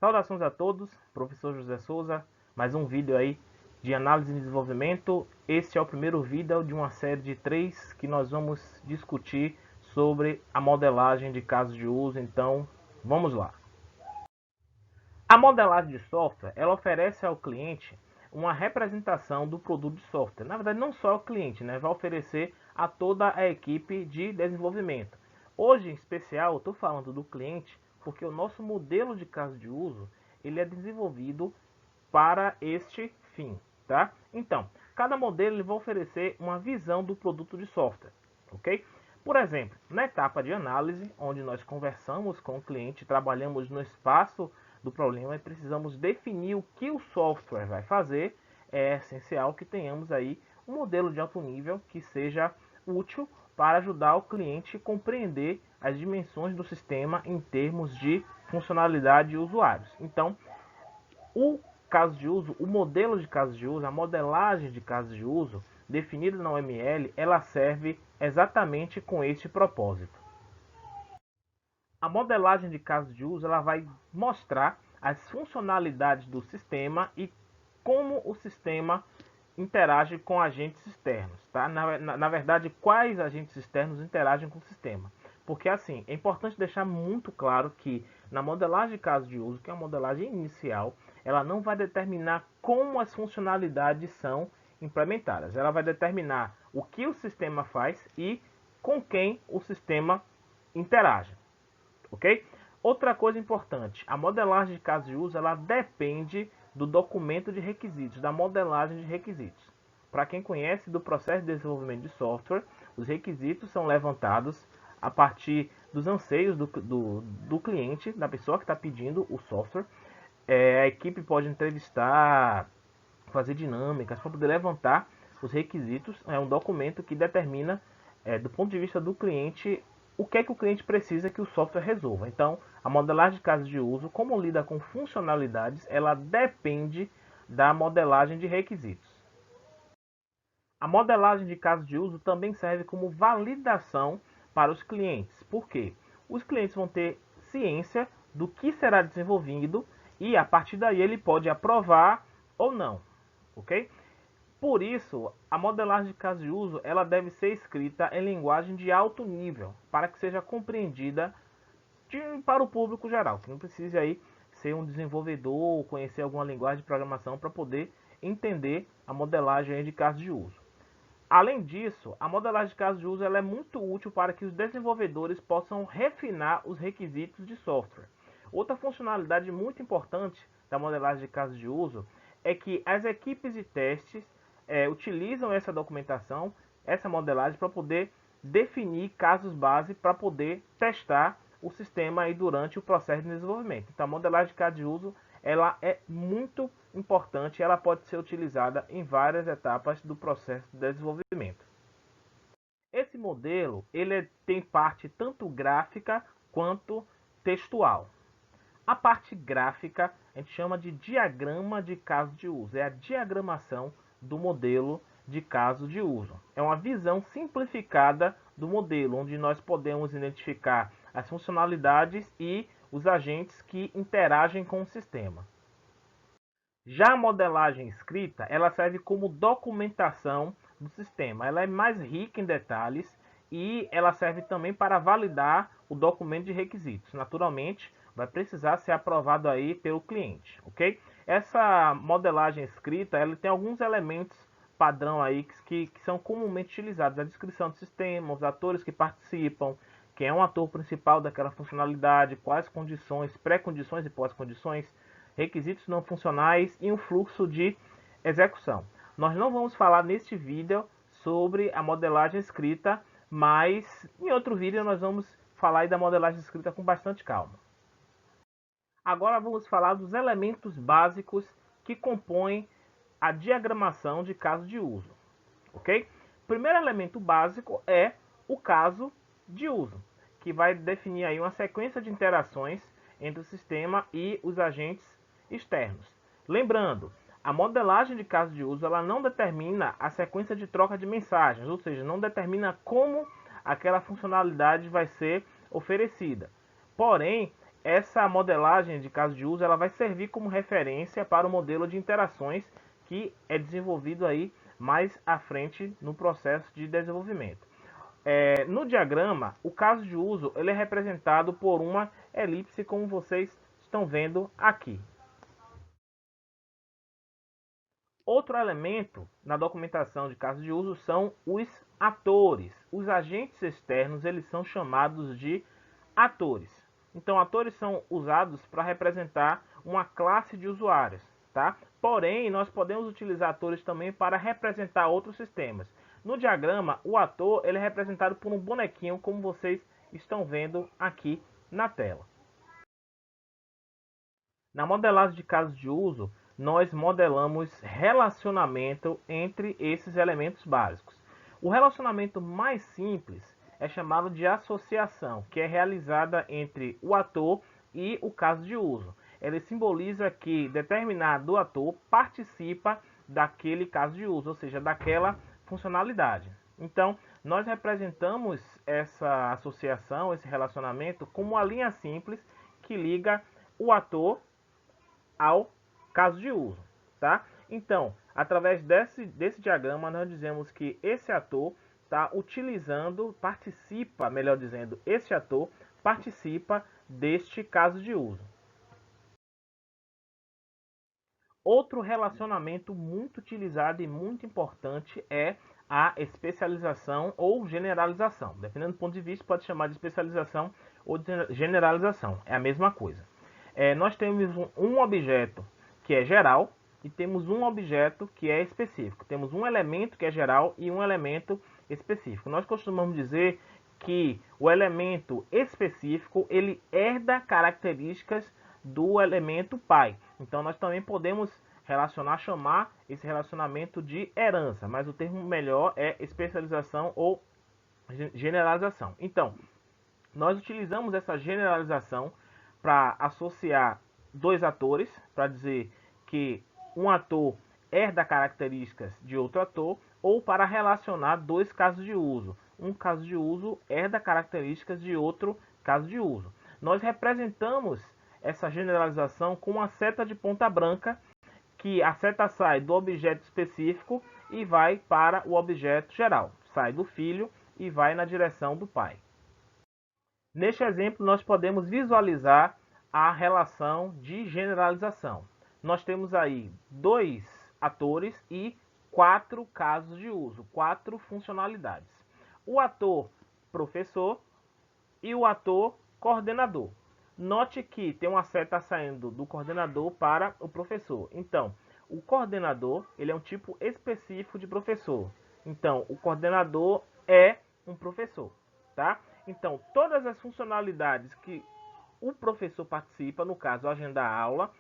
Saudações a todos, professor José Souza, mais um vídeo aí de análise e desenvolvimento. Este é o primeiro vídeo de uma série de 3 que nós vamos discutir sobre a modelagem de casos de uso, então vamos lá. A modelagem de software, ela oferece ao cliente uma representação do produto de software. Na verdade, não só ao cliente, né? Vai oferecer a toda a equipe de desenvolvimento. Hoje, em especial, eu estou falando do cliente porque o nosso modelo de caso de uso ele é desenvolvido para este fim, tá? Então, cada modelo ele vai oferecer uma visão do produto de software, ok? Por exemplo, na etapa de análise, onde nós conversamos com o cliente, trabalhamos no espaço do problema e precisamos definir o que o software vai fazer, é essencial que tenhamos aí um modelo de alto nível que seja útil para ajudar o cliente a compreender as dimensões do sistema em termos de funcionalidade e usuários. Então, o caso de uso, o modelo de caso de uso, a modelagem de casos de uso definida na OML, ela serve exatamente com este propósito. A modelagem de casos de uso ela vai mostrar as funcionalidades do sistema e como o sistema interage com agentes externos. Tá? Na verdade, quais agentes externos interagem com o sistema. Porque assim, é importante deixar muito claro que na modelagem de casos de uso, que é a modelagem inicial, ela não vai determinar como as funcionalidades são implementadas. Ela vai determinar o que o sistema faz e com quem o sistema interage. Ok? Outra coisa importante, a modelagem de casos de uso ela depende do documento de requisitos, da modelagem de requisitos. Para quem conhece do processo de desenvolvimento de software, os requisitos são levantados a partir dos anseios do cliente, da pessoa que está pedindo o software. A equipe pode entrevistar, fazer dinâmicas para poder levantar os requisitos. É um documento que determina, do ponto de vista do cliente, o que é que o cliente precisa que o software resolva. Então, a modelagem de casos de uso, como lida com funcionalidades, ela depende da modelagem de requisitos. A modelagem de casos de uso também serve como validação para os clientes. Por quê? Os clientes vão ter ciência do que será desenvolvido e, a partir daí, ele pode aprovar ou não. Ok? Por isso, a modelagem de caso de uso ela deve ser escrita em linguagem de alto nível, para que seja compreendida para o público geral, que não precise aí ser um desenvolvedor ou conhecer alguma linguagem de programação para poder entender a modelagem de caso de uso. Além disso, a modelagem de caso de uso ela é muito útil para que os desenvolvedores possam refinar os requisitos de software. Outra funcionalidade muito importante da modelagem de caso de uso é que as equipes de testes utilizam essa documentação, essa modelagem, para poder definir casos base para poder testar o sistema aí durante o processo de desenvolvimento. Então, a modelagem de caso de uso ela é muito importante, ela pode ser utilizada em várias etapas do processo de desenvolvimento. Esse modelo ele tem parte tanto gráfica quanto textual. A parte gráfica a gente chama de diagrama de caso de uso, é a diagramação do modelo de caso de uso. É uma visão simplificada do modelo, onde nós podemos identificar as funcionalidades e os agentes que interagem com o sistema. Já a modelagem escrita, ela serve como documentação do sistema. Ela é mais rica em detalhes e ela serve também para validar o documento de requisitos. Naturalmente, vai precisar ser aprovado aí pelo cliente, ok? Essa modelagem escrita, ela tem alguns elementos padrão aí que são comumente utilizados. A descrição do sistema, os atores que participam, quem é um ator principal daquela funcionalidade, quais condições, pré-condições e pós-condições, requisitos não funcionais e um fluxo de execução. Nós não vamos falar neste vídeo sobre a modelagem escrita, mas em outro vídeo nós vamos falar da modelagem escrita com bastante calma. Agora vamos falar dos elementos básicos que compõem a diagramação de caso de uso, ok? O primeiro elemento básico é o caso de uso, que vai definir aí uma sequência de interações entre o sistema e os agentes externos. Lembrando, a modelagem de caso de uso ela não determina a sequência de troca de mensagens, ou seja, não determina como aquela funcionalidade vai ser oferecida. Porém, essa modelagem de caso de uso ela vai servir como referência para o modelo de interações que é desenvolvido aí mais à frente no processo de desenvolvimento. No diagrama, o caso de uso ele é representado por uma elipse, como vocês estão vendo aqui. Outro elemento na documentação de caso de uso são os atores. Os agentes externos eles são chamados de atores. Então, atores são usados para representar uma classe de usuários, tá? Porém, nós podemos utilizar atores também para representar outros sistemas. No diagrama, o ator ele é representado por um bonequinho, como vocês estão vendo aqui na tela. Na modelagem de casos de uso, nós modelamos relacionamento entre esses elementos básicos. O relacionamento mais simples é chamado de associação, que é realizada entre o ator e o caso de uso. Ele simboliza que determinado ator participa daquele caso de uso, ou seja, daquela funcionalidade. Então, nós representamos essa associação, esse relacionamento, como uma linha simples que liga o ator ao caso de uso, tá? Então, através desse diagrama, nós dizemos que esse ator está utilizando, participa, melhor dizendo, esse ator participa deste caso de uso. Outro relacionamento muito utilizado e muito importante é a especialização ou generalização. Dependendo do ponto de vista, pode chamar de especialização ou de generalização. É a mesma coisa. Nós temos um objeto que é geral e temos um objeto que é específico. Temos um elemento que é geral e um elemento específico. Nós costumamos dizer que o elemento específico ele herda características do elemento pai. Então nós também podemos chamar esse relacionamento de herança, mas o termo melhor é especialização ou generalização. Então, nós utilizamos essa generalização para associar dois atores, para dizer que um ator herda características de outro ator, ou para relacionar dois casos de uso. Um caso de uso herda características de outro caso de uso. Nós representamos essa generalização com uma seta de ponta branca, que a seta sai do objeto específico e vai para o objeto geral. Sai do filho e vai na direção do pai. Neste exemplo, nós podemos visualizar a relação de generalização. Nós temos aí dois atores e 4 casos de uso, 4 funcionalidades. O ator professor e o ator coordenador. Note que tem uma seta saindo do coordenador para o professor. Então, o coordenador ele é um tipo específico de professor. Então, o coordenador é um professor, tá? Então, todas as funcionalidades que o professor participa, no caso, agendar a aula,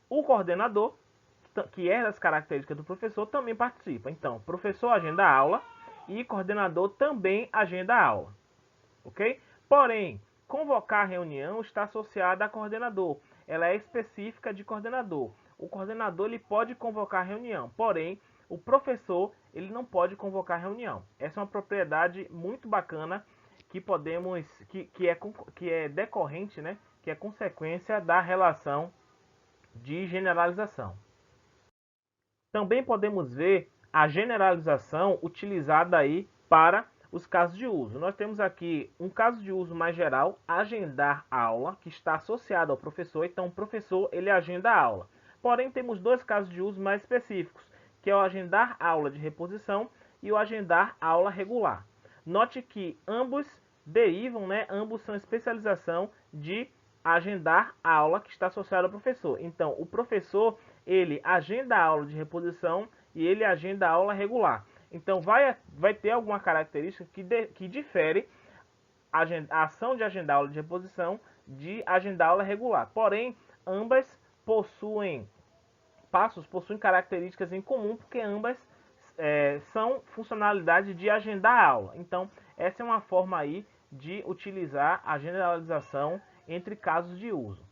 o coordenador, que é das características do professor, também participa. Então, professor agenda a aula e coordenador também agenda a aula, ok? Porém, convocar a reunião está associada a coordenador. Ela é específica de coordenador. O coordenador ele pode convocar a reunião, porém, o professor ele não pode convocar a reunião. Essa é uma propriedade muito bacana que podemos, que é decorrente, né? Que é consequência da relação de generalização. Também podemos ver a generalização utilizada aí para os casos de uso. Nós temos aqui um caso de uso mais geral, agendar aula, que está associado ao professor. Então, o professor ele agenda a aula. Porém, temos dois casos de uso mais específicos, que é o agendar aula de reposição e o agendar aula regular. Note que ambos derivam, né? Ambos são especialização de agendar a aula que está associada ao professor. Então, o professor ele agenda a aula de reposição e ele agenda a aula regular. Então, vai ter alguma característica que difere a ação de agendar a aula de reposição de agendar a aula regular. Porém, ambas possuem características em comum, porque ambas são funcionalidades de agendar a aula. Então, essa é uma forma aí de utilizar a generalização entre casos de uso.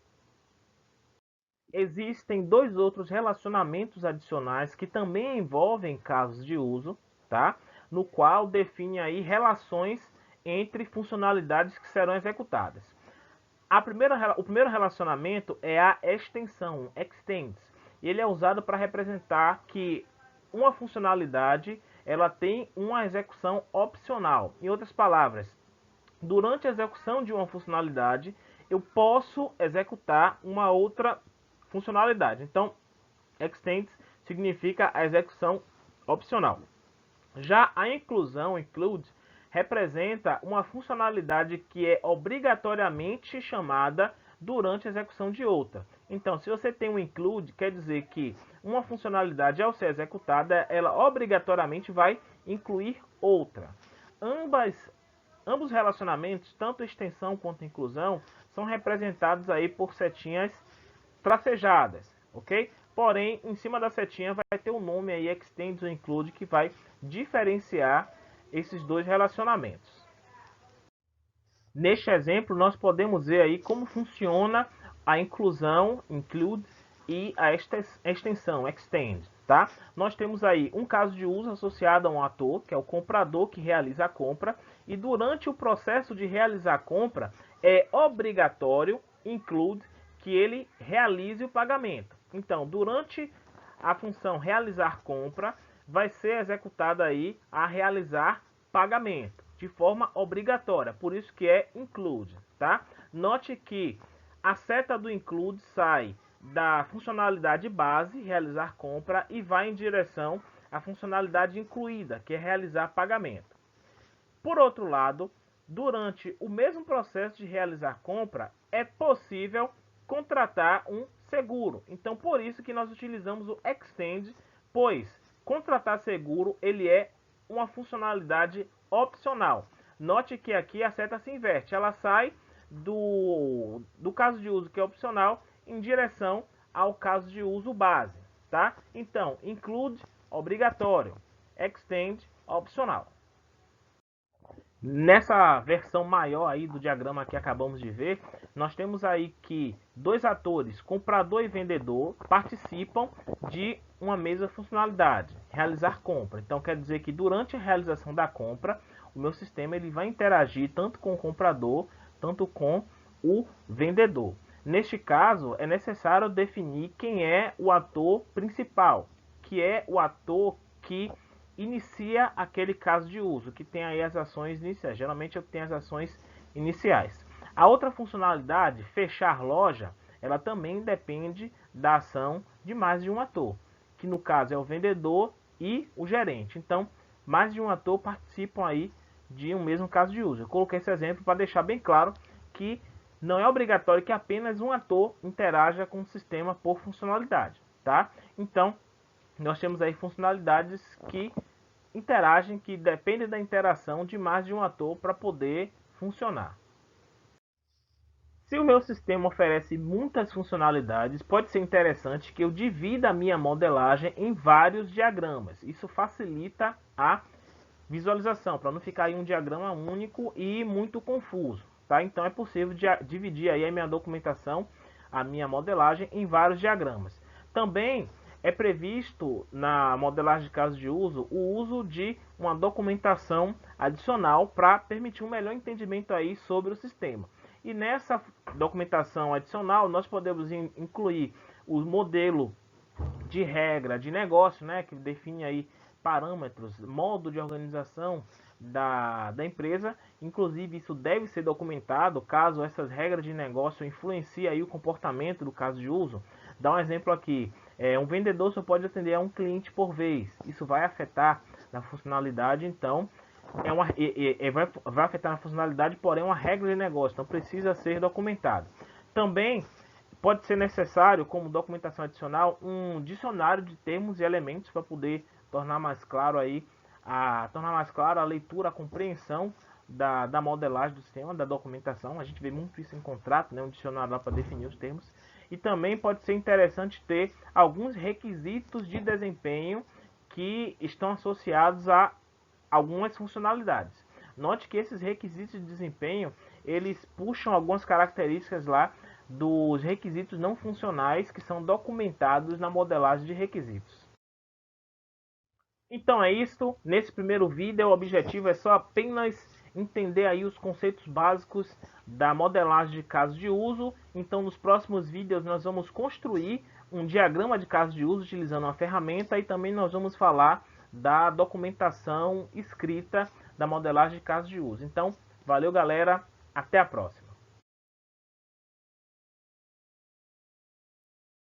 Existem dois outros relacionamentos adicionais que também envolvem casos de uso, tá? No qual define aí relações entre funcionalidades que serão executadas. O primeiro relacionamento é a extensão, extends. Ele é usado para representar que uma funcionalidade ela tem uma execução opcional. Em outras palavras, durante a execução de uma funcionalidade, eu posso executar uma outra funcionalidade. Então, extends significa a execução opcional. Já a inclusão, include, representa uma funcionalidade que é obrigatoriamente chamada durante a execução de outra. Então, se você tem um include, quer dizer que uma funcionalidade, ao ser executada, ela obrigatoriamente vai incluir outra. Ambos relacionamentos, tanto extensão quanto inclusão, são representados aí por setinhas tracejadas, ok? Porém, em cima da setinha vai ter o nome aí extends ou include que vai diferenciar esses dois relacionamentos. Neste exemplo, nós podemos ver aí como funciona a inclusão, include, e a extensão, extend, tá? Nós temos aí um caso de uso associado a um ator, que é o comprador que realiza a compra, e durante o processo de realizar a compra, é obrigatório, include, que ele realize o pagamento. Então, durante a função realizar compra, vai ser executada aí a realizar pagamento de forma obrigatória, por isso que é include, tá? Note que a seta do include sai da funcionalidade base, realizar compra, e vai em direção à funcionalidade incluída, que é realizar pagamento. Por outro lado, durante o mesmo processo de realizar compra, é possível contratar um seguro. Então, por isso que nós utilizamos o extend, pois contratar seguro ele é uma funcionalidade opcional. Note que aqui a seta se inverte, ela sai do caso de uso que é opcional em direção ao caso de uso base, tá? Então, include obrigatório, extend opcional. Nessa versão maior aí do diagrama que acabamos de ver, nós temos aí que dois atores, comprador e vendedor, participam de uma mesma funcionalidade, realizar compra. Então quer dizer que durante a realização da compra, o meu sistema ele vai interagir tanto com o comprador, tanto com o vendedor. Neste caso, é necessário definir quem é o ator principal, que é o ator que inicia aquele caso de uso, que tem aí as ações iniciais. Geralmente eu tenho as ações iniciais. A outra funcionalidade, fechar loja, ela também depende da ação de mais de um ator, que no caso é o vendedor e o gerente. Então, mais de um ator participam aí de um mesmo caso de uso. Eu coloquei esse exemplo para deixar bem claro que não é obrigatório que apenas um ator interaja com o sistema por funcionalidade, tá? Então, nós temos aí funcionalidades que interagem, que dependem da interação de mais de um ator para poder funcionar. Se o meu sistema oferece muitas funcionalidades, pode ser interessante que eu divida a minha modelagem em vários diagramas. Isso facilita a visualização, para não ficar aí um diagrama único e muito confuso, tá? Então é possível dividir aí a minha documentação, a minha modelagem em vários diagramas. Também é previsto na modelagem de caso de uso o uso de uma documentação adicional para permitir um melhor entendimento aí sobre o sistema. E nessa documentação adicional nós podemos incluir o modelo de regra de negócio, né, que define aí parâmetros, modo de organização da empresa. Inclusive isso deve ser documentado caso essas regras de negócio influenciem aí o comportamento do caso de uso. Dá um exemplo aqui, um vendedor só pode atender a um cliente por vez. Isso vai afetar na funcionalidade, então vai afetar na funcionalidade, porém é uma regra de negócio, então precisa ser documentado. Também pode ser necessário, como documentação adicional, um dicionário de termos e elementos para poder tornar mais claro aí a leitura, a compreensão da modelagem do sistema, da documentação. A gente vê muito isso em contrato, né? Um dicionário lá para definir os termos. E também pode ser interessante ter alguns requisitos de desempenho que estão associados a algumas funcionalidades. Note que esses requisitos de desempenho, eles puxam algumas características lá dos requisitos não funcionais que são documentados na modelagem de requisitos. Então é isso. Nesse primeiro vídeo, o objetivo é só apenas entender aí os conceitos básicos da modelagem de casos de uso. Então, nos próximos vídeos nós vamos construir um diagrama de casos de uso utilizando uma ferramenta e também nós vamos falar da documentação escrita da modelagem de casos de uso. Então, valeu galera, até a próxima.